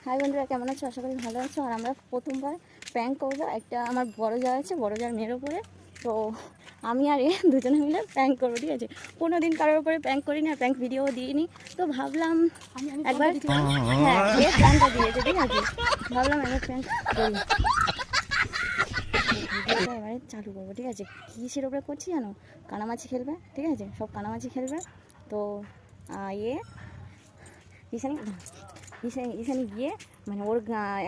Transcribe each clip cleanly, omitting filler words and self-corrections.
High বন্ধুরা, কেমন আছো? আশা করি ভালো আছো। আর আমরা প্রথমবার প্র্যাঙ্ক করবো একটা আমার বড় যা আছে, বড় যার মেয়ের ওপরে। তো আমি আর দুজনে মিলে প্র্যাঙ্ক করবো, ঠিক আছে? কোনো দিন কারোর উপরে প্র্যাঙ্ক করিনি আর প্র্যাঙ্ক ভিডিও দিইনি। তো ভাবলাম একবার, হ্যাঁ এ প্র্যাঙ্কটা দিয়েছে, ঠিক আছে? ভাবলাম একবার প্র্যাঙ্ক করি, ভিডিওটা এবারে চালু করবো, ঠিক আছে? কিসের ওপরে করছি জানো? কানামাছি খেলবে, ঠিক আছে? সব কানামাছি খেলবে। তো ঈশানি গিয়ে মানে ওর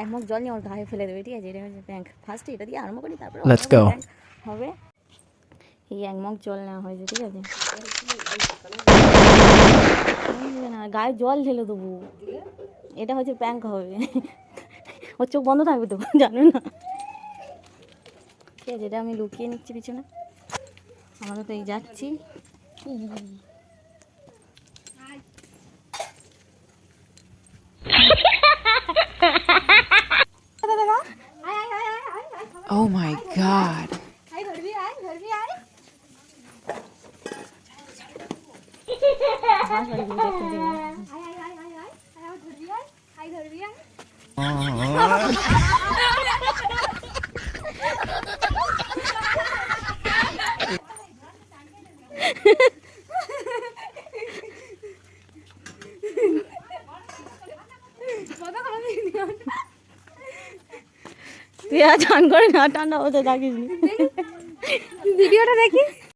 এক মগ জল নিয়ে ওর গায়ে ফেলে দেবে, ঠিক আছে? এটা হচ্ছে প্র্যাঙ্ক। ফার্স্টে এটা দিয়ে আরম্ভ করি, তারপরে প্র্যাঙ্ক হবে। এই এক মগ জল নেওয়া হয়েছে, ঠিক আছে? না, গায়ে জল ঢেলে দেবো, এটা হচ্ছে প্র্যাঙ্ক হবে। ওর চোখ বন্ধ থাকবে তো, জানো না? ঠিক আছে, এটা আমি লুকিয়ে নিচ্ছি পিছনে। আমরা তো এই যাচ্ছি। Oh my god. তুই আর চান করে না, ঠান্ডা হতে থাকিস। ভিডিওটা দেখি।